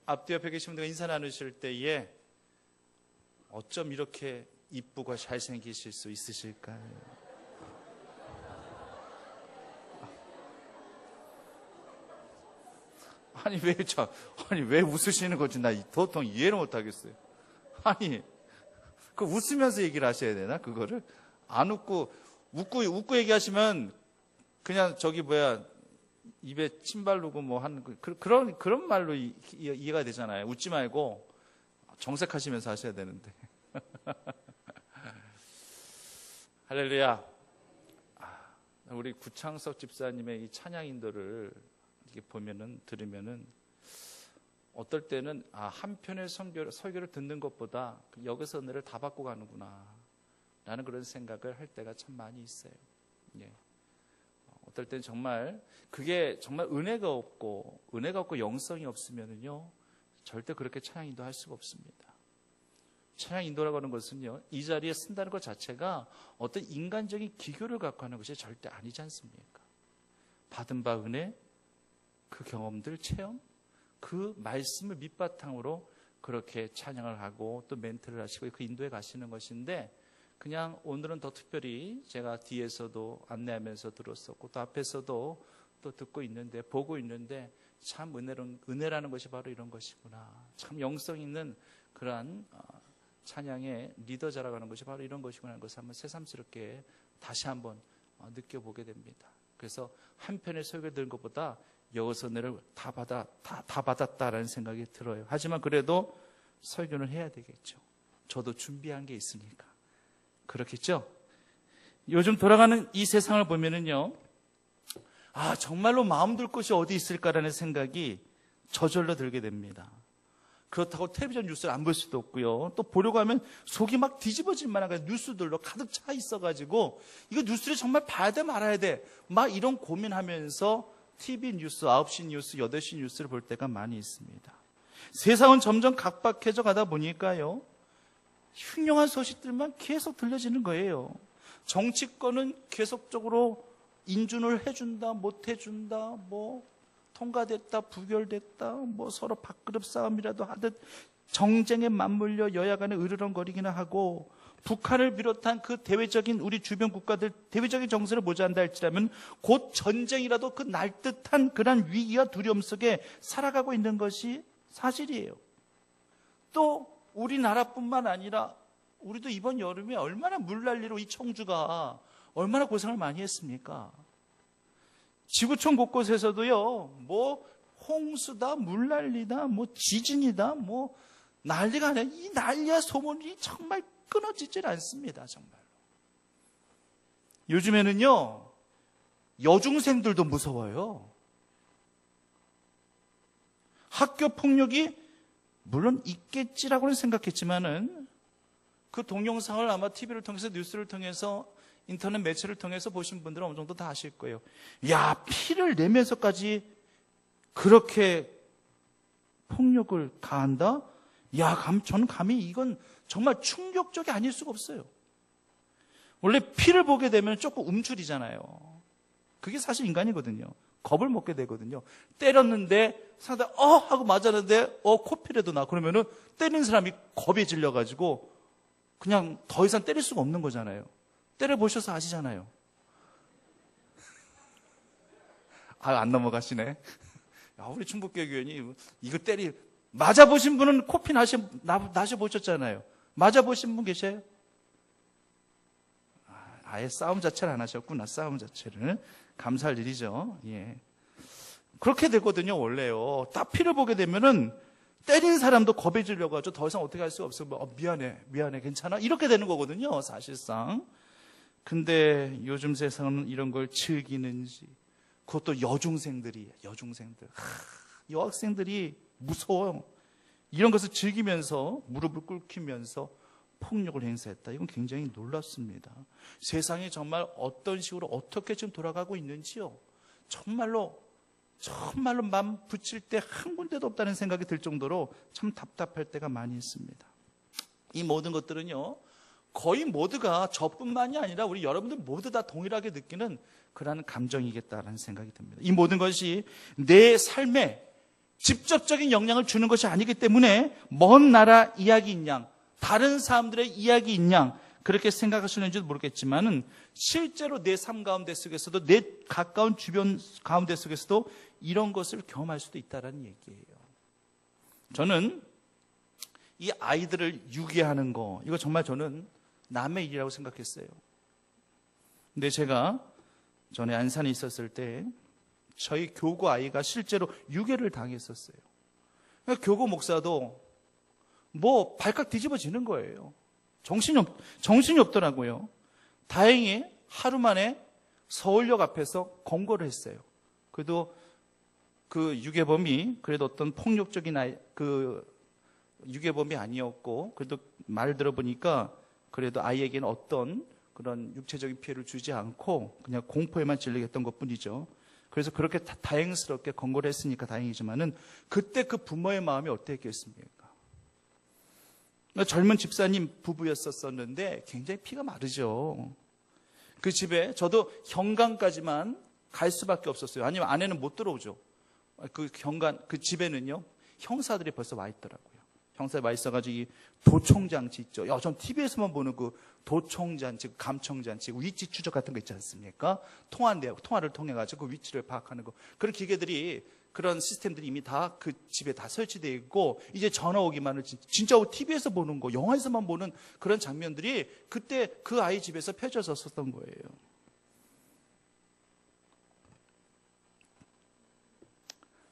앞뒤 옆에 계신 분들과 인사 나누실 때에 어쩜 이렇게 이쁘고 잘생기실 수 있으실까요? 아니 왜 웃으시는 건지 나 도통 이해를 못 하겠어요. 아니 그 웃으면서 얘기를 하셔야 되나 그거를? 안 웃고 얘기하시면 그냥 입에 침 바르고 뭐 하는 그런 말로 이해가 되잖아요. 웃지 말고 정색하시면서 하셔야 되는데. 할렐루야. 우리 구창석 집사님의 이 찬양 인도를 이렇게 들으면은 어떨 때는 한 편의 설교를 듣는 것보다 여기서 은혜를 다 받고 가는구나 라는 그런 생각을 할 때가 참 많이 있어요. 예. 어떨 때는 정말 그게 정말 은혜가 없고 영성이 없으면은요 절대 그렇게 찬양 인도할 수가 없습니다. 찬양 인도라고 하는 것은요 이 자리에 쓴다는 것 자체가 어떤 인간적인 기교를 갖고 하는 것이 절대 아니지 않습니까? 받은 바 은혜, 그 경험들, 체험, 그 말씀을 밑바탕으로 그렇게 찬양을 하고 또 멘트를 하시고 그 인도에 가시는 것인데, 그냥 오늘은 더 특별히 제가 뒤에서도 안내하면서 들었었고 또 앞에서도 또 듣고 있는데 보고 있는데 참 은혜라는 것이 바로 이런 것이구나. 참 영성 있는 그러한 찬양의 리더자라고 하는 것이 바로 이런 것이구나 하는 것을 한번 새삼스럽게 다시 한번 느껴보게 됩니다. 그래서 한 편의 설교를 들은 것보다 여기서 은혜를 다 받았다라는 생각이 들어요. 하지만 그래도 설교는 해야 되겠죠. 저도 준비한 게 있으니까. 그렇겠죠? 요즘 돌아가는 이 세상을 보면은요, 정말로 마음 둘 곳이 어디 있을까라는 생각이 저절로 들게 됩니다. 그렇다고 텔레비전 뉴스를 안 볼 수도 없고요. 또 보려고 하면 속이 막 뒤집어질 만한 뉴스들로 가득 차 있어가지고 이거 뉴스를 정말 봐야 돼 말아야 돼 막 이런 고민하면서 TV 뉴스, 9시 뉴스, 8시 뉴스를 볼 때가 많이 있습니다. 세상은 점점 각박해져 가다 보니까요, 흉흉한 소식들만 계속 들려지는 거예요. 정치권은 계속적으로 인준을 해준다, 못 해준다, 뭐 통과됐다, 부결됐다, 뭐 서로 밥그릇 싸움이라도 하듯 정쟁에 맞물려 여야 간에 으르렁거리기나 하고, 북한을 비롯한 그 대외적인 우리 주변 국가들 대외적인 정세를 보자한다 할지라면 곧 전쟁이라도 그 날듯한 그런 위기와 두려움 속에 살아가고 있는 것이 사실이에요. 또 우리나라뿐만 아니라 우리도 이번 여름에 얼마나 물난리로 이 청주가 얼마나 고생을 많이 했습니까? 지구촌 곳곳에서도요, 뭐 홍수다, 물난리다, 뭐 지진이다, 뭐 난리가 아니라 이 난리와 소문이 정말 끊어지질 않습니다. 정말. 요즘에는요, 여중생들도 무서워요. 학교 폭력이 물론 있겠지라고는 생각했지만은 그 동영상을 아마 TV를 통해서, 뉴스를 통해서, 인터넷 매체를 통해서 보신 분들은 어느 정도 다 아실 거예요. 야, 피를 내면서까지 그렇게 폭력을 가한다? 야, 저는 감히 이건 정말 충격적이 아닐 수가 없어요. 원래 피를 보게 되면 조금 움츠리잖아요. 그게 사실 인간이거든요. 겁을 먹게 되거든요. 때렸는데 상대가 하고 맞았는데 코피라도 나. 그러면은 때린 사람이 겁에 질려가지고 그냥 더 이상 때릴 수가 없는 거잖아요. 때려보셔서 아시잖아요. 안 넘어가시네. 야, 우리 충북교회 교인이 이거 맞아보신 분은 코피 나셔보셨잖아요. 맞아보신 분 계세요? 아예 싸움 자체를 안 하셨구나. 싸움 자체를. 감사할 일이죠. 예. 그렇게 되거든요, 원래요. 딱 피를 보게 되면은 때린 사람도 겁에 질려가지고 더 이상 어떻게 할 수가 없어요. 미안해, 괜찮아? 이렇게 되는 거거든요, 사실상. 근데 요즘 세상은 이런 걸 즐기는지, 그것도 여중생들. 여학생들이 무서워요. 이런 것을 즐기면서 무릎을 꿇히면서 폭력을 행사했다. 이건 굉장히 놀랍습니다. 세상이 정말 어떤 식으로 어떻게 지금 돌아가고 있는지요. 정말로 맘 붙일 때 한 군데도 없다는 생각이 들 정도로 참 답답할 때가 많이 있습니다. 이 모든 것들은요, 거의 모두가 저뿐만이 아니라 우리 여러분들 모두 다 동일하게 느끼는 그러한 감정이겠다라는 생각이 듭니다. 이 모든 것이 내 삶에 직접적인 영향을 주는 것이 아니기 때문에 먼 나라 이야기인 양, 다른 사람들의 이야기인 양 그렇게 생각하시는지도 모르겠지만은 실제로 내 삶 가운데 속에서도 내 가까운 주변 가운데 속에서도 이런 것을 경험할 수도 있다는 얘기예요. 저는 이 아이들을 유기하는 거 이거 정말 저는 남의 일이라고 생각했어요. 근데 제가 전에 안산에 있었을 때 저희 교구 아이가 실제로 유괴를 당했었어요. 교구 목사도 뭐 발칵 뒤집어지는 거예요. 정신이 없더라고요. 다행히 하루 만에 서울역 앞에서 검거를 했어요. 그래도 그 유괴범이 그래도 어떤 폭력적인 유괴범이 아니었고 그래도 말 들어보니까 그래도 아이에게는 어떤 그런 육체적인 피해를 주지 않고 그냥 공포에만 질리게 했던 것뿐이죠. 그래서 그렇게 다행스럽게 검거를 했으니까 다행이지만은 그때 그 부모의 마음이 어땠겠습니까? 젊은 집사님 부부였었는데 굉장히 피가 마르죠. 그 집에 저도 현관까지만 갈 수밖에 없었어요. 아니면 아내는 못 들어오죠. 그 집에는요 형사들이 벌써 와 있더라고요. 형사들이 와 있어가지고 이 도청장치 있죠. 전 TV에서만 보는 그 도청장치, 감청장치, 위치 추적 같은 거 있지 않습니까? 통화를 통해가지고 그 위치를 파악하는 거. 그런 기계들이 그런 시스템들이 이미 다 그 집에 다 설치되어 있고 이제 전화 오기만 하면 진짜 TV에서 보는 거, 영화에서만 보는 그런 장면들이 그때 그 아이 집에서 펼쳐졌었던 거예요.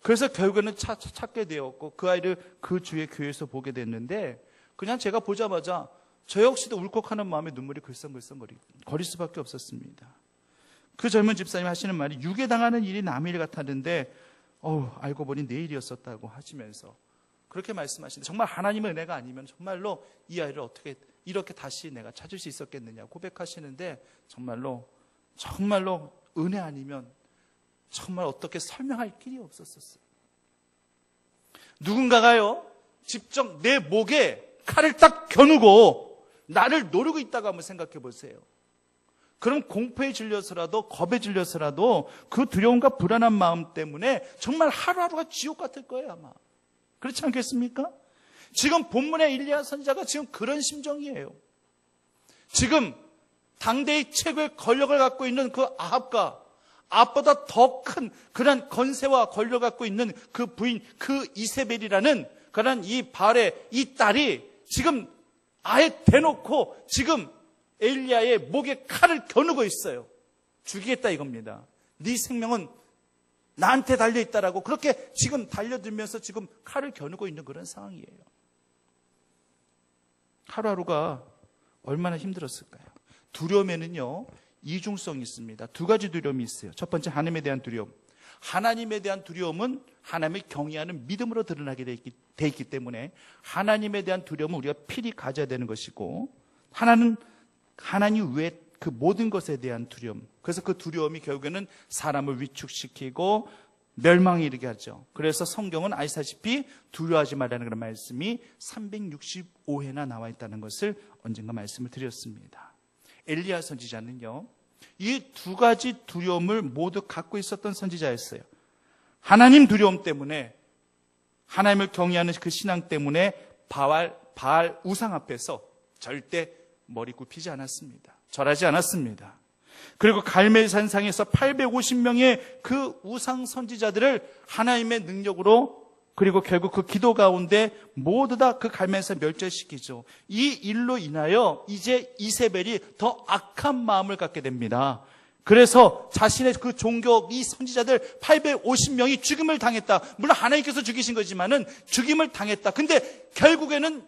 그래서 결국에는 찾게 되었고 그 아이를 그 주의 교회에서 보게 됐는데 그냥 제가 보자마자 저 역시도 울컥하는 마음에 눈물이 글썽글썽 거릴 수밖에 없었습니다. 그 젊은 집사님 하시는 말이 유괴당하는 일이 남의 일 같았는데 알고 보니 내 일이었었다고 하시면서 그렇게 말씀하시는데 정말 하나님의 은혜가 아니면 정말로 이 아이를 어떻게 이렇게 다시 내가 찾을 수 있었겠느냐 고백하시는데 정말로 은혜 아니면 정말 어떻게 설명할 길이 없었어요. 누군가가요 직접 내 목에 칼을 딱 겨누고 나를 노리고 있다고 한번 생각해 보세요. 그럼 공포에 질려서라도 겁에 질려서라도 그 두려움과 불안한 마음 때문에 정말 하루하루가 지옥 같을 거예요 아마. 그렇지 않겠습니까? 지금 본문의 일리야 선지자가 지금 그런 심정이에요. 지금 당대의 최고의 권력을 갖고 있는 그 아합보다 더 큰 그런 권세와 권력을 갖고 있는 그 부인 그 이세벨이라는 그런 이 바알의 이 딸이 지금 아예 대놓고 지금 엘리야의 목에 칼을 겨누고 있어요. 죽이겠다 이겁니다. 네 생명은 나한테 달려있다라고 그렇게 지금 달려들면서 지금 칼을 겨누고 있는 그런 상황이에요. 하루하루가 얼마나 힘들었을까요? 두려움에는요 이중성이 있습니다. 두 가지 두려움이 있어요. 첫 번째 하나님에 대한 두려움. 하나님에 대한 두려움은 하나님을 경외하는 믿음으로 드러나게 돼 있기 때문에 하나님에 대한 두려움은 우리가 필히 가져야 되는 것이고 하나님 외 그 모든 것에 대한 두려움. 그래서 그 두려움이 결국에는 사람을 위축시키고 멸망에 이르게 하죠. 그래서 성경은 아시다시피 두려워하지 말라는 그런 말씀이 365회나 나와 있다는 것을 언젠가 말씀을 드렸습니다. 엘리야 선지자는요 이 두 가지 두려움을 모두 갖고 있었던 선지자였어요. 하나님 두려움 때문에 하나님을 경외하는 그 신앙 때문에 바알 우상 앞에서 절대 머리 굽히지 않았습니다. 절하지 않았습니다. 그리고 갈멜산상에서 850명의 그 우상 선지자들을 하나님의 능력으로 그리고 결국 그 기도 가운데 모두 다 그 갈멜산 멸절시키죠. 이 일로 인하여 이제 이세벨이 더 악한 마음을 갖게 됩니다. 그래서 자신의 그 종교 이 선지자들 850명이 죽임을 당했다. 물론 하나님께서 죽이신 거지만은 죽임을 당했다. 근데 결국에는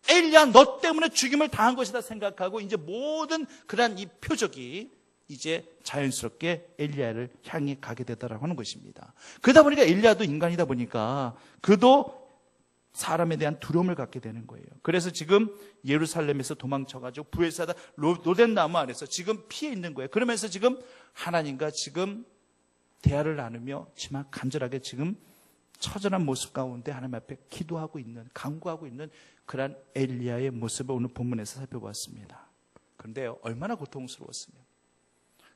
엘리야 너 때문에 죽임을 당한 것이다 생각하고 이제 모든 그러한 이 표적이 이제 자연스럽게 엘리야를 향해 가게 되더라고 하는 것입니다. 그러다 보니까 엘리야도 인간이다 보니까 그도 사람에 대한 두려움을 갖게 되는 거예요. 그래서 지금 예루살렘에서 도망쳐가지고 부엘사다 로덴 나무 안에서 지금 피해 있는 거예요. 그러면서 지금 하나님과 지금 대화를 나누며 지만 간절하게 지금 처절한 모습 가운데 하나님 앞에 기도하고 있는 간구하고 있는 그러한 엘리야의 모습을 오늘 본문에서 살펴보았습니다. 그런데 얼마나 고통스러웠으면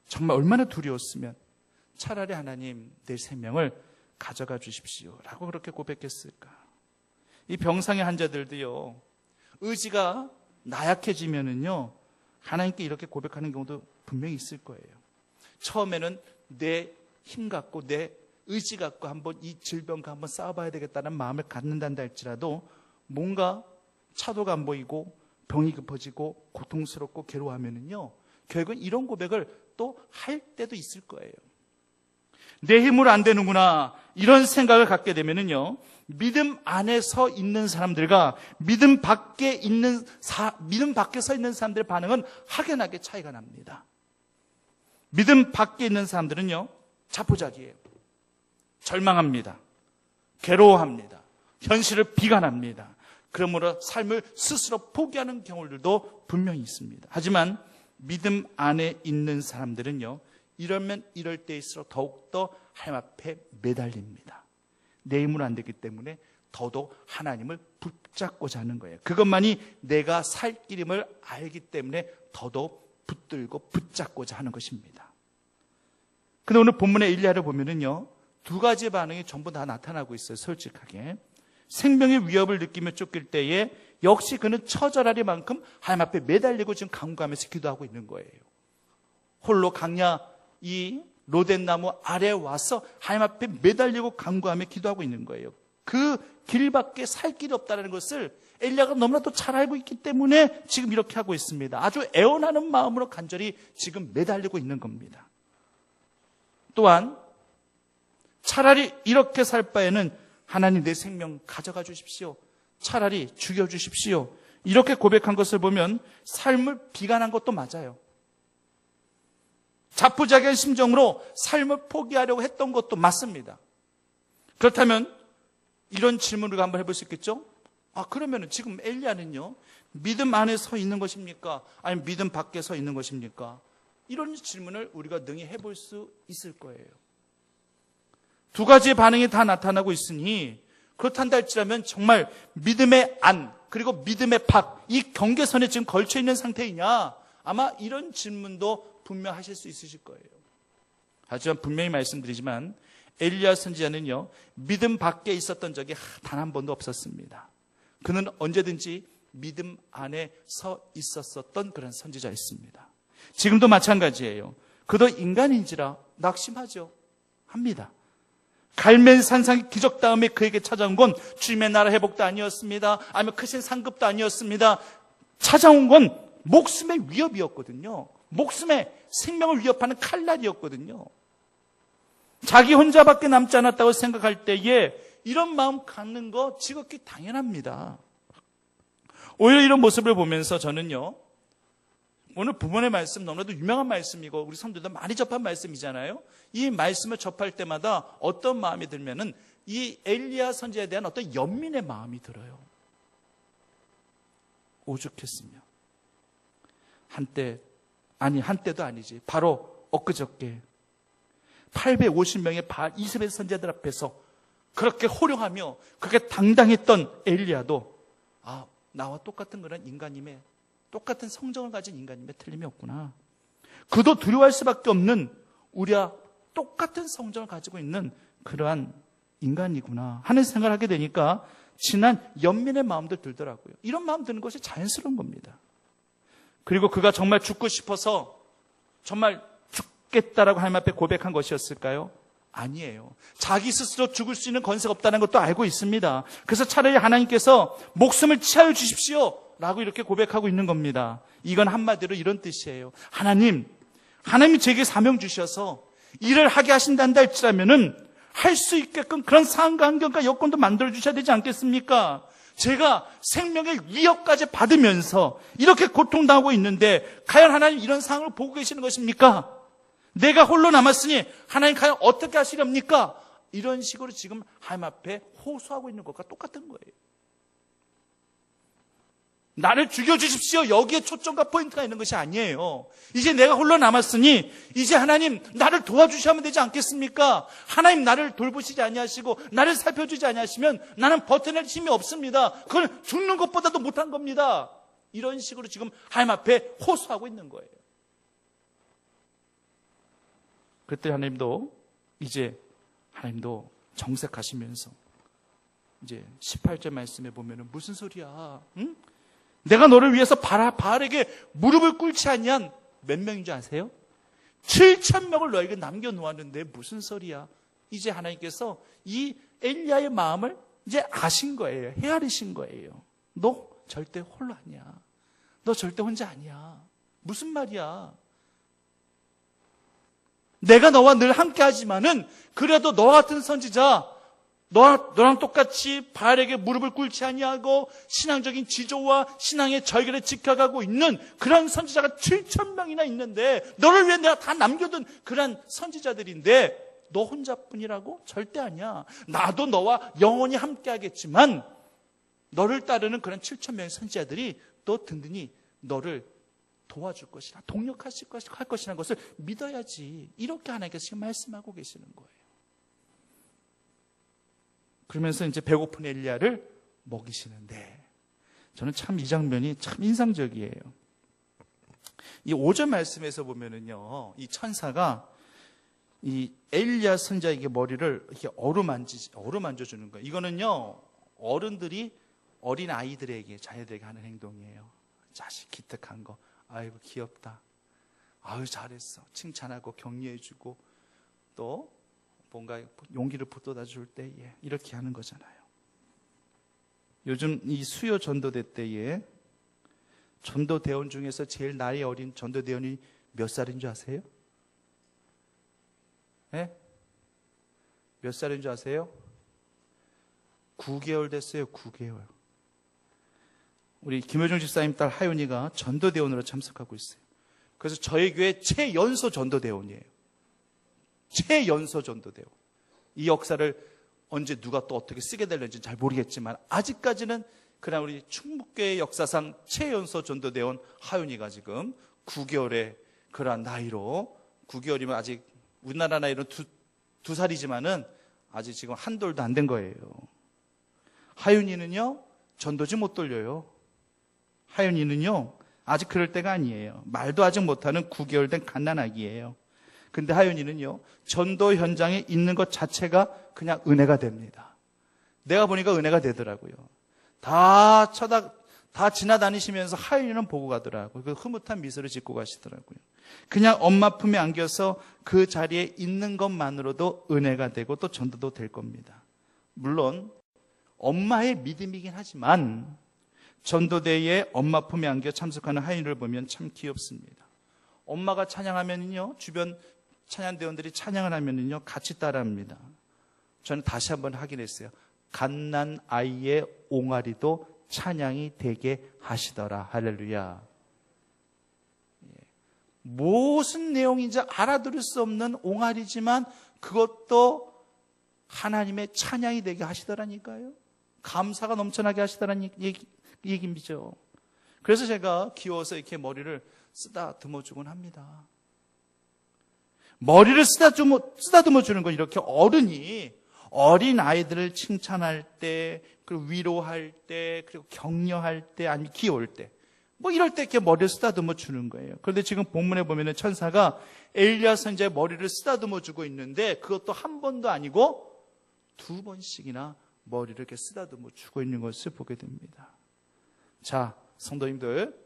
정말 얼마나 두려웠으면 차라리 하나님 내 생명을 가져가 주십시오 라고 그렇게 고백했을까? 이 병상의 환자들도요, 의지가 나약해지면은요, 하나님께 이렇게 고백하는 경우도 분명히 있을 거예요. 처음에는 내 힘 갖고 내 의지 갖고 한번 이 질병과 한번 싸워봐야 되겠다는 마음을 갖는단다 할지라도 뭔가 차도가 안 보이고 병이 급해지고 고통스럽고 괴로워하면은요, 결국은 이런 고백을 또 할 때도 있을 거예요. 내 힘으로 안 되는구나 이런 생각을 갖게 되면은요, 믿음 안에 서 있는 사람들과 믿음 밖에 서 있는 사람들의 반응은 확연하게 차이가 납니다. 믿음 밖에 있는 사람들은요, 자포자기해요. 절망합니다. 괴로워합니다. 현실을 비관합니다. 그러므로 삶을 스스로 포기하는 경우들도 분명히 있습니다. 하지만 믿음 안에 있는 사람들은요, 이러면 이럴 때일수록 더욱더 하나님 앞에 매달립니다. 내 힘으로 안 되기 때문에 더더욱 하나님을 붙잡고자 하는 거예요. 그것만이 내가 살 길임을 알기 때문에 더더욱 붙들고 붙잡고자 하는 것입니다. 근데 오늘 본문의 엘리야를 보면은요, 두 가지 반응이 전부 다 나타나고 있어요. 솔직하게 생명의 위협을 느끼며 쫓길 때에 역시 그는 처절하리만큼 하나님 앞에 매달리고 지금 간구하면서 기도하고 있는 거예요. 홀로 강야 이 로덴나무 아래에 와서 하나님 앞에 매달리고 간구하며 기도하고 있는 거예요. 그 길밖에 살 길이 없다는 것을 엘리야가 너무나도 잘 알고 있기 때문에 지금 이렇게 하고 있습니다. 아주 애원하는 마음으로 간절히 지금 매달리고 있는 겁니다. 또한 차라리 이렇게 살 바에는 하나님 내 생명 가져가 주십시오. 차라리 죽여주십시오. 이렇게 고백한 것을 보면 삶을 비관한 것도 맞아요. 자포자기한 심정으로 삶을 포기하려고 했던 것도 맞습니다. 그렇다면 이런 질문을 한번 해볼 수 있겠죠? 그러면 지금 엘리야는요, 믿음 안에 서 있는 것입니까? 아니면 믿음 밖에 서 있는 것입니까? 이런 질문을 우리가 능히 해볼 수 있을 거예요. 두 가지의 반응이 다 나타나고 있으니 그렇단다 할지라면 정말 믿음의 안 그리고 믿음의 밖, 이 경계선에 지금 걸쳐 있는 상태이냐? 아마 이런 질문도 분명 하실 수 있으실 거예요. 하지만 분명히 말씀드리지만 엘리야 선지자는요, 믿음 밖에 있었던 적이 단 한 번도 없었습니다. 그는 언제든지 믿음 안에 서 있었던 그런 선지자였습니다. 지금도 마찬가지예요. 그도 인간인지라 낙심하죠. 합니다. 갈멜산상의 기적 다음에 그에게 찾아온 건 주님의 나라 회복도 아니었습니다. 아니면 크신 상급도 아니었습니다. 찾아온 건 목숨의 위협이었거든요. 목숨의 생명을 위협하는 칼날이었거든요. 자기 혼자밖에 남지 않았다고 생각할 때에 이런 마음 갖는 거 지극히 당연합니다. 오히려 이런 모습을 보면서 저는요, 오늘 부모의 말씀 너무나도 유명한 말씀이고 우리 성도들도 많이 접한 말씀이잖아요. 이 말씀을 접할 때마다 어떤 마음이 들면은 이 엘리야 선지자에 대한 어떤 연민의 마음이 들어요. 오죽했으며 한때도 아니지, 바로 엊그저께 850명의 바알 이스라엘 선지자들 앞에서 그렇게 호령하며 그렇게 당당했던 엘리야도 나와 똑같은 그런 인간임에, 똑같은 성정을 가진 인간임에 틀림이 없구나. 그도 두려워할 수밖에 없는 우리와 똑같은 성정을 가지고 있는 그러한 인간이구나 하는 생각을 하게 되니까 지난 연민의 마음도 들더라고요. 이런 마음 드는 것이 자연스러운 겁니다. 그리고 그가 정말 죽고 싶어서 정말 죽겠다라고 하나님 앞에 고백한 것이었을까요? 아니에요. 자기 스스로 죽을 수 있는 권세가 없다는 것도 알고 있습니다. 그래서 차라리 하나님께서 목숨을 취하여 주십시오 라고 이렇게 고백하고 있는 겁니다. 이건 한마디로 이런 뜻이에요. 하나님이 제게 사명 주셔서 일을 하게 하신단다 할지라면은 할 수 있게끔 그런 상황과 환경과 여건도 만들어 주셔야 되지 않겠습니까? 제가 생명의 위협까지 받으면서 이렇게 고통당하고 있는데 과연 하나님 이런 상황을 보고 계시는 것입니까? 내가 홀로 남았으니 하나님 과연 어떻게 하시렵니까? 이런 식으로 지금 하나님 앞에 호소하고 있는 것과 똑같은 거예요. 나를 죽여주십시오. 여기에 초점과 포인트가 있는 것이 아니에요. 이제 내가 홀로 남았으니 이제 하나님 나를 도와주시면 되지 않겠습니까? 하나님 나를 돌보시지 아니하시고 나를 살펴주지 아니하시면 나는 버텨낼 힘이 없습니다. 그건 죽는 것보다도 못한 겁니다. 이런 식으로 지금 하나님 앞에 호소하고 있는 거예요. 그때 하나님도 정색하시면서 이제 18절 말씀에 보면은 무슨 소리야? 응? 내가 너를 위해서 바알에게 무릎을 꿇지 않냐? 몇 명인 줄 아세요? 7,000명을 너에게 남겨놓았는데 무슨 소리야? 이제 하나님께서 이 엘리야의 마음을 이제 아신 거예요. 헤아리신 거예요. 너 절대 홀로 아니야. 너 절대 혼자 아니야. 무슨 말이야? 내가 너와 늘 함께 하지만은 그래도 너 같은 선지자, 너랑 똑같이 바알에게 무릎을 꿇지 아니하고 신앙적인 지조와 신앙의 절개를 지켜가고 있는 그런 선지자가 7,000명이나 있는데 너를 위해 내가 다 남겨둔 그런 선지자들인데 너 혼자뿐이라고? 절대 아니야. 나도 너와 영원히 함께 하겠지만 너를 따르는 그런 7,000명의 선지자들이 또 든든히 너를 도와줄 것이라, 동력할 것이라는 것을 믿어야지. 이렇게 하나님께서 지금 말씀하고 계시는 거예요. 그러면서 이제 배고픈 엘리야를 먹이시는데 저는 참 이 장면이 참 인상적이에요. 이 5절 말씀에서 보면은요, 이 천사가 이 엘리야 선지자에게 머리를 이렇게 어루만져 주는 거예요. 이거는요, 어른들이 어린 아이들에게, 자녀들에게 하는 행동이에요. 자식 기특한 거, 아이고 귀엽다, 아유 잘했어, 칭찬하고 격려해주고 또 뭔가 용기를 북돋아 줄 때에 이렇게 하는 거잖아요. 요즘 이 수요 전도대 때에 전도대원 중에서 제일 나이 어린 전도대원이 몇 살인 줄 아세요? 네? 몇 살인 줄 아세요? 9개월 됐어요. 9개월. 우리 김효정 집사님 딸 하윤이가 전도대원으로 참석하고 있어요. 그래서 저희 교회 최연소 전도대원이에요. 최연소 전도대원. 이 역사를 언제 누가 또 어떻게 쓰게 될는지 잘 모르겠지만 아직까지는 그냥 우리 충북교회 역사상 최연소 전도대원 하윤이가 지금 9개월의 그러한 나이로, 9개월이면 아직 우리나라 나이로 두 살이지만은 아직 지금 한 돌도 안 된 거예요. 하윤이는요, 전도지 못 돌려요. 하윤이는요, 아직 그럴 때가 아니에요. 말도 아직 못하는 9개월 된 갓난아기예요. 근데 하윤이는요, 전도 현장에 있는 것 자체가 그냥 은혜가 됩니다. 내가 보니까 은혜가 되더라고요. 다 지나다니시면서 하윤이는 보고 가더라고요. 그 흐뭇한 미소를 짓고 가시더라고요. 그냥 엄마 품에 안겨서 그 자리에 있는 것만으로도 은혜가 되고 또 전도도 될 겁니다. 물론 엄마의 믿음이긴 하지만 전도대회에 엄마 품에 안겨 참석하는 하윤이를 보면 참 귀엽습니다. 엄마가 찬양하면요, 주변 찬양대원들이 찬양을 하면요, 같이 따라합니다. 저는 다시 한번 확인했어요. 갓난 아이의 옹알이도 찬양이 되게 하시더라. 할렐루야. 무슨 내용인지 알아들을 수 없는 옹알이지만 그것도 하나님의 찬양이 되게 하시더라니까요. 감사가 넘쳐나게 하시더라는 얘기죠. 그래서 제가 귀여워서 이렇게 머리를 쓰다듬어 주곤 합니다. 머리를 쓰다듬어 주는 건 이렇게 어른이 어린 아이들을 칭찬할 때, 그리고 위로할 때, 그리고 격려할 때, 아니면 귀여울 때, 뭐 이럴 때 이렇게 머리를 쓰다듬어 주는 거예요. 그런데 지금 본문에 보면은 천사가 엘리야 선지자의 머리를 쓰다듬어 주고 있는데 그것도 한 번도 아니고 2번씩이나 머리를 이렇게 쓰다듬어 주고 있는 것을 보게 됩니다. 자, 성도님들,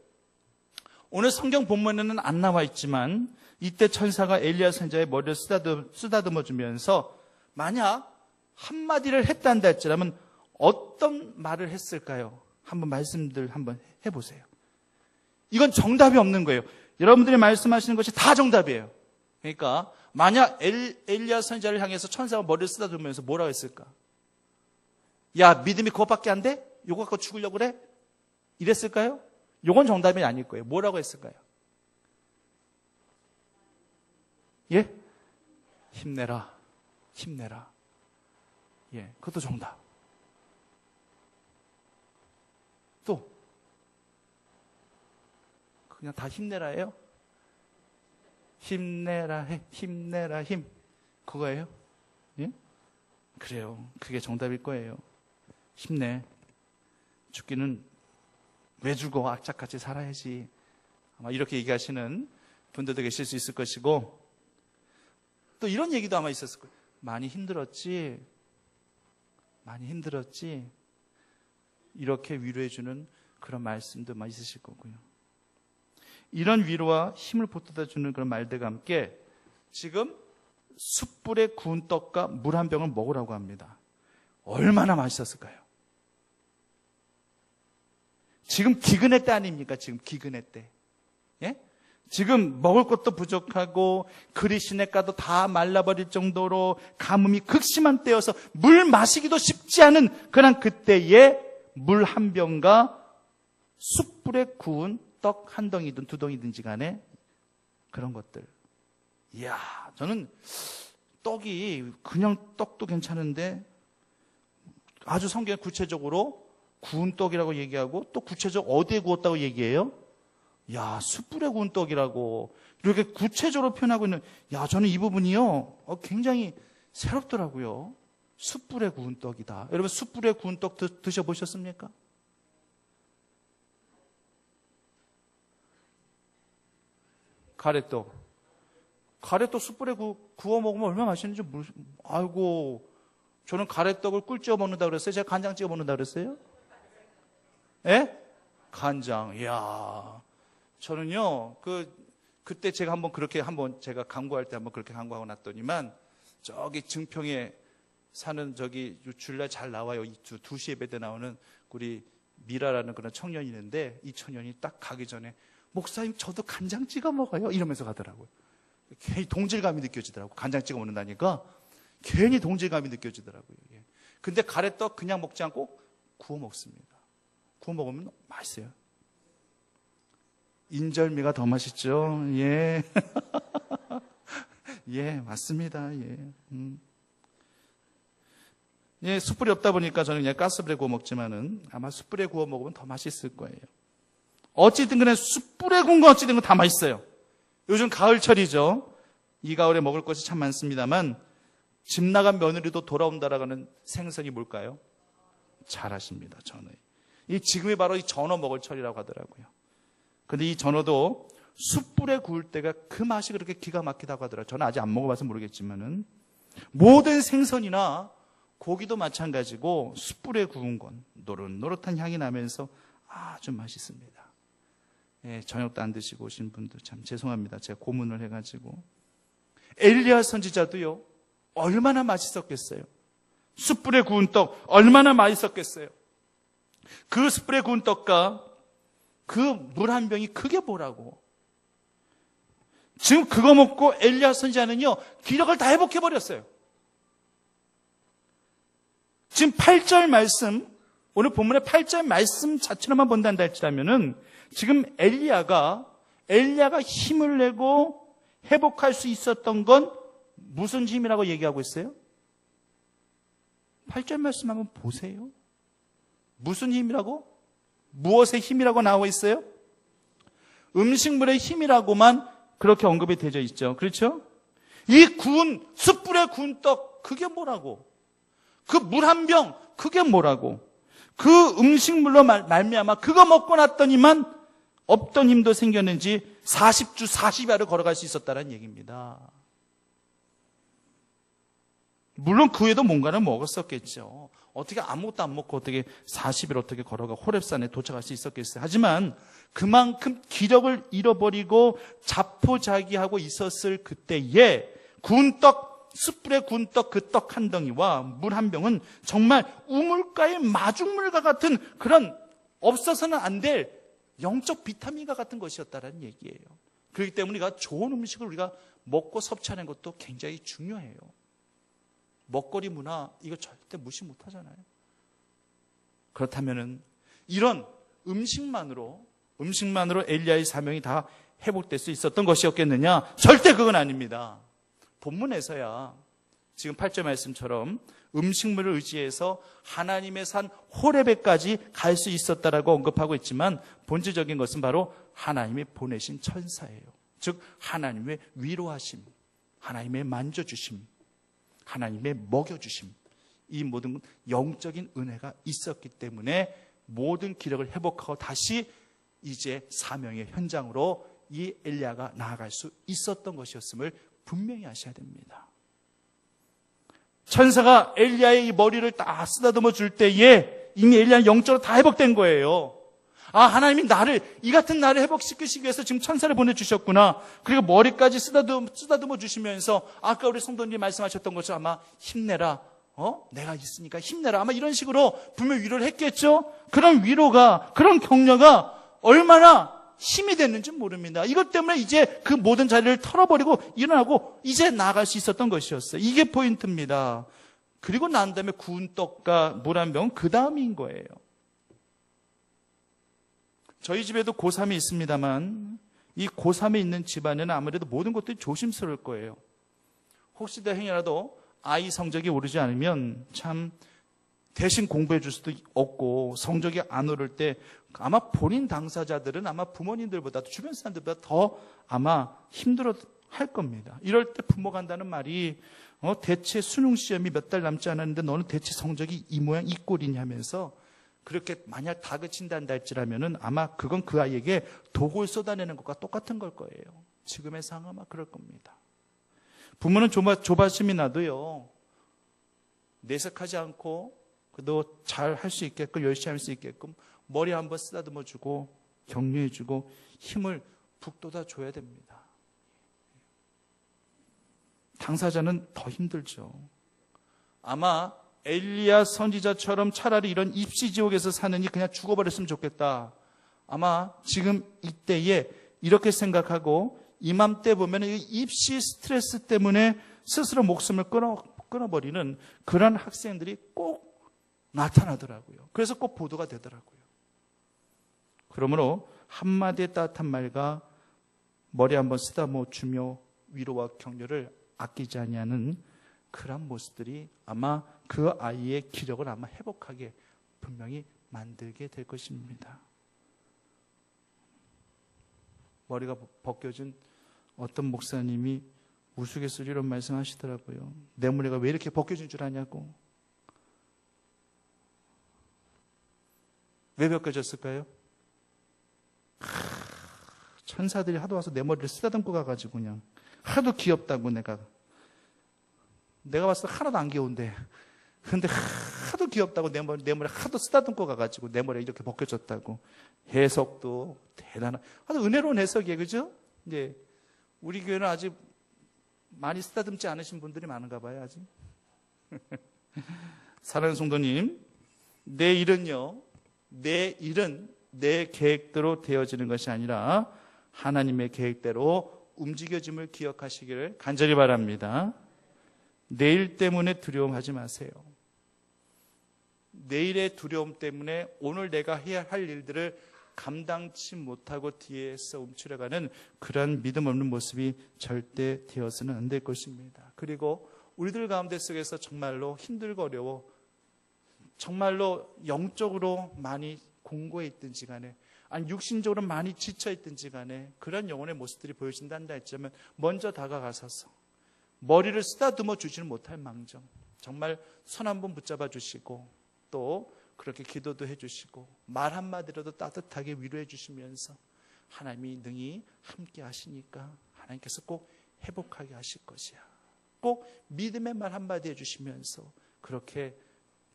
오늘 성경 본문에는 안 나와 있지만 이때 천사가 엘리야 선지자의 머리를 쓰다듬어 주면서 만약 한마디를 했단다 했지라면 어떤 말을 했을까요? 한번 말씀들 한번 해보세요. 이건 정답이 없는 거예요. 여러분들이 말씀하시는 것이 다 정답이에요. 그러니까 만약 엘리야 선지자를 향해서 천사가 머리를 쓰다듬으면서 뭐라고 했을까? 야, 믿음이 그것밖에 안 돼? 요거 갖고 죽으려고 그래? 이랬을까요? 요건 정답이 아닐 거예요. 뭐라고 했을까요? 예? 힘내라. 힘내라. 예, 그것도 정답. 또 그냥 다 힘내라예요? 힘내라 해, 힘내라 힘. 그거예요? 예? 그래요. 그게 정답일 거예요. 힘내. 죽기는 왜 죽어? 악착같이 살아야지. 아마 이렇게 얘기하시는 분들도 계실 수 있을 것이고, 또 이런 얘기도 아마 있었을 거예요. 많이 힘들었지? 많이 힘들었지? 이렇게 위로해주는 그런 말씀도 많이 있으실 거고요. 이런 위로와 힘을 보태주는 그런 말들과 함께 지금 숯불에 구운 떡과 물 한 병을 먹으라고 합니다. 얼마나 맛있었을까요? 지금 기근의 때 아닙니까? 지금 기근의 때. 예? 지금 먹을 것도 부족하고 그리 시냇가도 다 말라버릴 정도로 가뭄이 극심한 때여서 물 마시기도 쉽지 않은 그런 그때에 물 한 병과 숯불에 구운 떡 한 덩이든 두 덩이든지 간에 그런 것들. 이야, 저는 떡이 그냥 떡도 괜찮은데 아주 성경에 구체적으로 구운 떡이라고 얘기하고 또 구체적으로 어디에 구웠다고 얘기해요? 야, 숯불에 구운 떡이라고 이렇게 구체적으로 표현하고 있는, 야, 저는 이 부분이요 굉장히 새롭더라고요. 숯불에 구운 떡이다. 여러분 숯불에 구운 떡 드셔보셨습니까? 가래떡 숯불에 구워 먹으면 얼마나 맛있는지 아이고, 저는 가래떡을 꿀 찍어 먹는다 그랬어요? 제가 간장 찍어 먹는다 그랬어요? 예? 간장. 이야, 저는요 그때 제가 한번 제가 강구할 때 한번 그렇게 강구하고 났더니만 저기 증평에 사는 저기 주일날 잘 나와요. 2시 예배 때 나오는 우리 미라라는 그런 청년이 있는데, 이 청년이 딱 가기 전에 목사님 저도 간장 찍어 먹어요 이러면서 가더라고요. 괜히 동질감이 느껴지더라고요. 간장 찍어 먹는다니까 괜히 동질감이 느껴지더라고요. 예. 근데 가래떡 그냥 먹지 않고 구워 먹습니다. 구워 먹으면 맛있어요. 인절미가 더 맛있죠. 예. 예, 맞습니다. 예. 예, 숯불이 없다 보니까 저는 그냥 가스불에 구워 먹지만은 아마 숯불에 구워 먹으면 더 맛있을 거예요. 어찌든 간에 숯불에 구운 거 어찌든 다 맛있어요. 요즘 가을철이죠. 이 가을에 먹을 것이 참 많습니다만 집 나간 며느리도 돌아온다라는 생선이 뭘까요? 잘 아십니다. 전어. 이 지금이 바로 이 전어 먹을 철이라고 하더라고요. 근데 이 전어도 숯불에 구울 때가 그 맛이 그렇게 기가 막히다고 하더라고요. 저는 아직 안 먹어봐서 모르겠지만은 모든 생선이나 고기도 마찬가지고 숯불에 구운 건 노릇노릇한 향이 나면서 아주 맛있습니다. 예, 저녁도 안 드시고 오신 분들 참 죄송합니다. 제가 고문을 해가지고. 엘리야 선지자도요, 얼마나 맛있었겠어요. 숯불에 구운 떡 얼마나 맛있었겠어요. 그 숯불에 구운 떡과 그 물 한 병이 그게 뭐라고. 지금 그거 먹고 엘리야 선지자는요 기력을 다 회복해버렸어요. 지금 8절 말씀, 오늘 본문의 8절 말씀 자체로만 본다는 할지라면은 지금 엘리야가 힘을 내고 회복할 수 있었던 건 무슨 힘이라고 얘기하고 있어요? 8절 말씀 한번 보세요. 무슨 힘이라고? 무엇의 힘이라고 나와 있어요? 음식물의 힘이라고만 그렇게 언급이 되어 있죠. 그렇죠? 이 숯불에 구운 떡, 그게 뭐라고? 그 물 한 병, 그게 뭐라고? 그 음식물로 말미암아 그거 먹고 났더니만 없던 힘도 생겼는지 40주 40야를 걸어갈 수 있었다는 얘기입니다. 물론 그 외에도 뭔가를 먹었었겠죠. 어떻게 아무것도 안 먹고 어떻게 40일 어떻게 걸어가 호렙산에 도착할 수 있었겠어요. 하지만 그만큼 기력을 잃어버리고 자포자기하고 있었을 그때에 숯불에 구운 떡, 그 떡 한 덩이와 물 한 병은 정말 우물가의 마중물과 같은 그런 없어서는 안 될 영적 비타민과 같은 것이었다는 얘기예요. 그렇기 때문에 우리가 좋은 음식을 우리가 먹고 섭취하는 것도 굉장히 중요해요. 먹거리 문화 이거 절대 무시 못하잖아요. 그렇다면은 이런 음식만으로 엘리야의 사명이 다 회복될 수 있었던 것이었겠느냐? 절대 그건 아닙니다. 본문에서야 지금 8절 말씀처럼 음식물을 의지해서 하나님의 산 호레베까지 갈 수 있었다라고 언급하고 있지만 본질적인 것은 바로 하나님이 보내신 천사예요. 즉 하나님의 위로하심, 하나님의 만져주심, 하나님의 먹여주심, 이 모든 영적인 은혜가 있었기 때문에 모든 기력을 회복하고 다시 이제 사명의 현장으로 이 엘리야가 나아갈 수 있었던 것이었음을 분명히 아셔야 됩니다. 천사가 엘리야의 이 머리를 딱 쓰다듬어 줄 때에 이미 엘리야는 영적으로 다 회복된 거예요. 하나님이 이 같은 나를 회복시키시기 위해서 지금 천사를 보내주셨구나. 그리고 머리까지 쓰다듬어 주시면서 아까 우리 성도님 말씀하셨던 것처럼 아마 힘내라. 내가 있으니까 힘내라. 아마 이런 식으로 분명 위로를 했겠죠? 그런 위로가, 그런 격려가 얼마나 힘이 됐는지 모릅니다. 이것 때문에 이제 그 모든 자리를 털어버리고 일어나고 이제 나아갈 수 있었던 것이었어요. 이게 포인트입니다. 그리고 난 다음에 구운 떡과 물 한 병, 그 다음인 거예요. 저희 집에도 고3이 있습니다만 이 고3에 있는 집안에는 아무래도 모든 것들이 조심스러울 거예요. 혹시 다행이라도 아이 성적이 오르지 않으면 참 대신 공부해 줄 수도 없고 성적이 안 오를 때 아마 본인 당사자들은 아마 부모님들보다도 주변 사람들보다 더 아마 힘들어 할 겁니다. 이럴 때 부모가 한다는 말이 대체 수능 시험이 몇 달 남지 않았는데 너는 대체 성적이 이 모양 이 꼴이냐 하면서 그렇게 만약 다그친다 할지라면은 아마 그건 그 아이에게 독을 쏟아내는 것과 똑같은 걸 거예요. 지금의 상황은 아마 그럴 겁니다. 부모는 조바심이 나도요, 내색하지 않고 너 잘 할 수 있게끔 열심히 할 수 있게끔 머리 한번 쓰다듬어 주고 격려해 주고 힘을 북돋아 줘야 됩니다. 당사자는 더 힘들죠. 아마 엘리야 선지자처럼 차라리 이런 입시지옥에서 사느니 그냥 죽어버렸으면 좋겠다. 아마 지금 이때에 이렇게 생각하고 이맘때 보면 입시 스트레스 때문에 스스로 목숨을 끊어버리는 그런 학생들이 꼭 나타나더라고요. 그래서 꼭 보도가 되더라고요. 그러므로 한마디의 따뜻한 말과 머리 한번 쓰다듬어 주며 위로와 격려를 아끼지 아니하는 그런 모습들이 아마 그 아이의 기력을 아마 회복하게 분명히 만들게 될 것입니다. 머리가 벗겨진 어떤 목사님이 우스갯소리로 이런 말씀하시더라고요. 내 머리가 왜 이렇게 벗겨진 줄 아냐고. 왜 벗겨졌을까요? 천사들이 하도 와서 내 머리를 쓰다듬고 가가지고 그냥 하도 귀엽다고 내가 봤을 때 하나도 안 귀여운데 근데 하도 귀엽다고 내 머리 하도 쓰다듬고 가가지고 내 머리가 이렇게 벗겨졌다고. 해석도 대단한 아주 은혜로운 해석이에요. 그죠? 이제 우리 교회는 아직 많이 쓰다듬지 않으신 분들이 많은가 봐요. 아직. 사랑하는 성도님, 내 일은 내 계획대로 되어지는 것이 아니라 하나님의 계획대로 움직여짐을 기억하시기를 간절히 바랍니다. 내일 때문에 두려움하지 마세요. 내일의 두려움 때문에 오늘 내가 해야 할 일들을 감당치 못하고 뒤에서 움츠려가는 그런 믿음 없는 모습이 절대 되어서는 안 될 것입니다. 그리고 우리들 가운데 속에서 정말로 힘들고 어려워 정말로 영적으로 많이 공고해 있든지 간에 아니 육신적으로 많이 지쳐 있든지 간에 그런 영혼의 모습들이 보여진다 했지만 먼저 다가가셔서 머리를 쓰다듬어 주지는 못할 망정 정말 손 한번 붙잡아 주시고 또 그렇게 기도도 해주시고 말 한마디라도 따뜻하게 위로해 주시면서 하나님이 능히 함께 하시니까 하나님께서 꼭 회복하게 하실 것이야. 꼭 믿음의 말 한마디 해주시면서 그렇게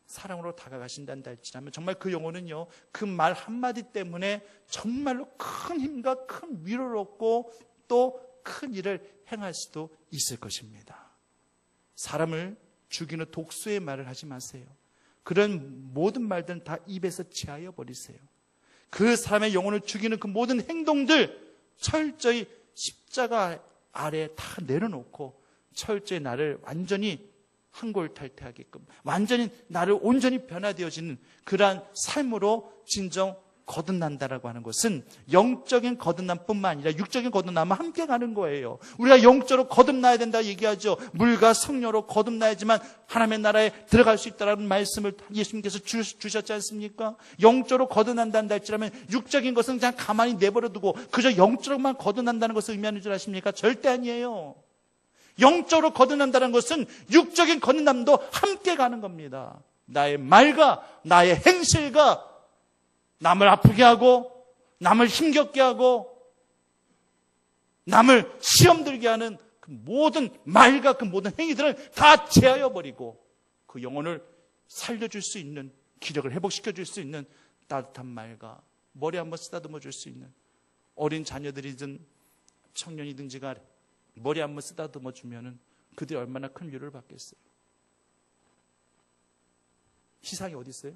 사랑으로 다가가신단다 할지라면 정말 그 영혼은요 그 말 한마디 때문에 정말로 큰 힘과 큰 위로를 얻고 또 큰 일을 행할 수도 있을 것입니다. 사람을 죽이는 독소의 말을 하지 마세요. 그런 모든 말들은 다 입에서 제하여 버리세요. 그 사람의 영혼을 죽이는 그 모든 행동들 철저히 십자가 아래에 다 내려놓고 철저히 나를 완전히 한골탈퇴하게끔 완전히 나를 온전히 변화되어지는 그러한 삶으로 진정 거듭난다라고 하는 것은 영적인 거듭남뿐만 아니라 육적인 거듭남과 함께 가는 거예요. 우리가 영적으로 거듭나야 된다 얘기하죠. 물과 성령으로 거듭나야지만 하나님의 나라에 들어갈 수 있다는 말씀을 예수님께서 주셨지 않습니까? 영적으로 거듭난다는 할지라면 육적인 것은 그냥 가만히 내버려두고 그저 영적으로만 거듭난다는 것을 의미하는 줄 아십니까? 절대 아니에요. 영적으로 거듭난다는 것은 육적인 거듭남도 함께 가는 겁니다. 나의 말과 나의 행실과 남을 아프게 하고 남을 힘겹게 하고 남을 시험 들게 하는 그 그 모든 말과 그 모든 행위들을 다 제하여 버리고 그 영혼을 살려줄 수 있는, 기력을 회복시켜줄 수 있는 따뜻한 말과 머리 한번 쓰다듬어 줄 수 있는, 어린 자녀들이든 청년이든지가 머리 한번 쓰다듬어 주면은 그들이 얼마나 큰 위로를 받겠어요. 희상이 어디 있어요?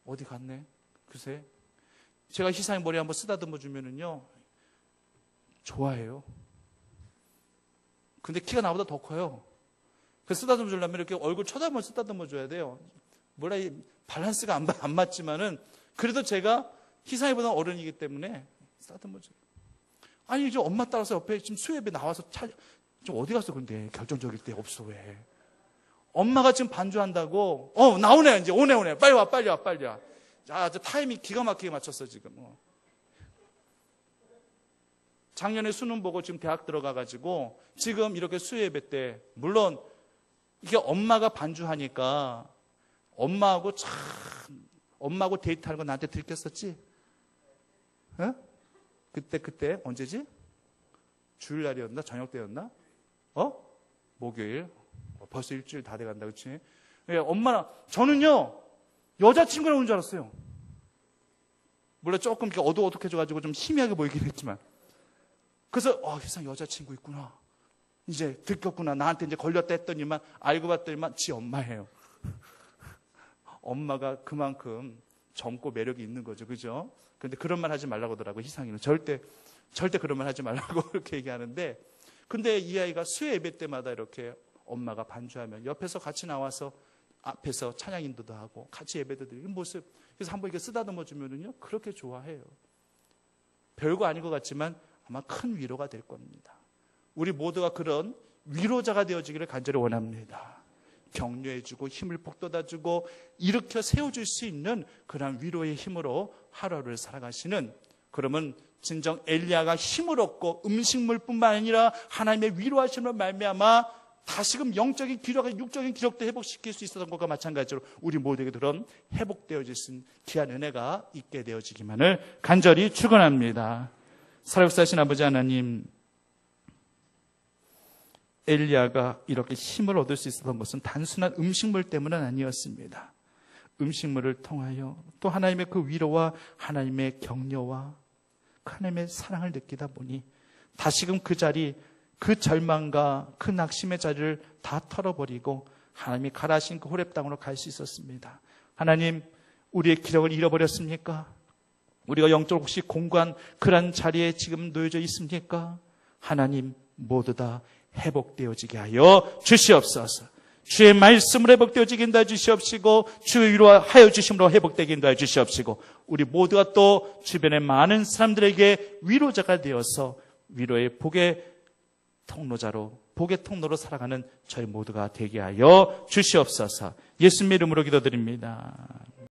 어디 갔네? 글쎄, 제가 희상이 머리 한번 쓰다듬어 주면은요 좋아해요. 근데 키가 나보다 더 커요. 그래서 쓰다듬어 주려면 이렇게 얼굴 쳐다보면서 쓰다듬어 줘야 돼요. 뭐라, 밸런스가 안 맞지만은 그래도 제가 희상이보다 어른이기 때문에 쓰다듬어 줘요. 아니, 이제 엄마 따라서 옆에 지금 수협에 나와서 좀 어디 갔어? 근데 결정적일 때 없어. 왜? 엄마가 지금 반주한다고. 나오네. 이제 오네. 빨리 와. 자, 타이밍 기가 막히게 맞췄어 지금. 작년에 수능 보고 지금 대학 들어가가지고 지금 이렇게 수예배 때, 물론 이게 엄마가 반주하니까 엄마하고 데이트하는 거 나한테 들켰었지? 어? 그때 언제지? 주일날이었나? 저녁 때였나? 목요일. 벌써 일주일 다 돼간다, 그치? 예, 저는요 여자친구랑 온 줄 알았어요. 물론 조금 이렇게 어둑어둑해져가지고 좀 희미하게 보이긴 했지만, 그래서 세상 여자친구 있구나, 이제 들켰구나, 나한테 이제 걸렸다 했더니만 알고 봤더니만 지 엄마예요. 엄마가 그만큼 젊고 매력이 있는 거죠, 그죠? 근데 그런 말 하지 말라고 하더라고요. 희상이는 절대 그런 말 하지 말라고 그렇게 얘기하는데, 근데 이 아이가 수요 예배 때마다 이렇게 엄마가 반주하면 옆에서 같이 나와서 앞에서 찬양 인도도 하고 같이 예배도 드리는 모습, 그래서 한번 이렇게 쓰다듬어 주면은요 그렇게 좋아해요. 별거 아닌 것 같지만 아마 큰 위로가 될 겁니다. 우리 모두가 그런 위로자가 되어지기를 간절히 원합니다. 격려해주고 힘을 북돋아주고 일으켜 세워줄 수 있는 그런 위로의 힘으로 하루를 살아가시는, 그러면 진정 엘리야가 힘을 얻고 음식물뿐만 아니라 하나님의 위로하심으로 말미암아 다시금 영적인 기력과 육적인 기력도 회복시킬 수 있었던 것과 마찬가지로 우리 모두에게 그런 회복되어질 수 있는 귀한 은혜가 있게 되어지기만을 간절히 축원합니다. 살아계신 아버지 하나님, 엘리야가 이렇게 힘을 얻을 수 있었던 것은 단순한 음식물 때문은 아니었습니다. 음식물을 통하여 또 하나님의 그 위로와 하나님의 격려와 하나님의 사랑을 느끼다 보니 다시금 그 자리, 그 절망과 그 낙심의 자리를 다 털어버리고 하나님이 가라하신 그 호렙 땅으로 갈 수 있었습니다. 하나님, 우리의 기력을 잃어버렸습니까? 우리가 영적으로 혹시 공고한 그런 자리에 지금 놓여져 있습니까? 하나님, 모두 다 회복되어지게 하여 주시옵소서. 주의 말씀으로 회복되어지게 인도하여 주시옵시고, 주의 위로하여 주심으로 회복되게 인도하여 주시옵시고, 우리 모두가 또 주변의 많은 사람들에게 위로자가 되어서 위로의 복의 통로로 살아가는 저희 모두가 되게 하여 주시옵소서. 예수님의 이름으로 기도드립니다.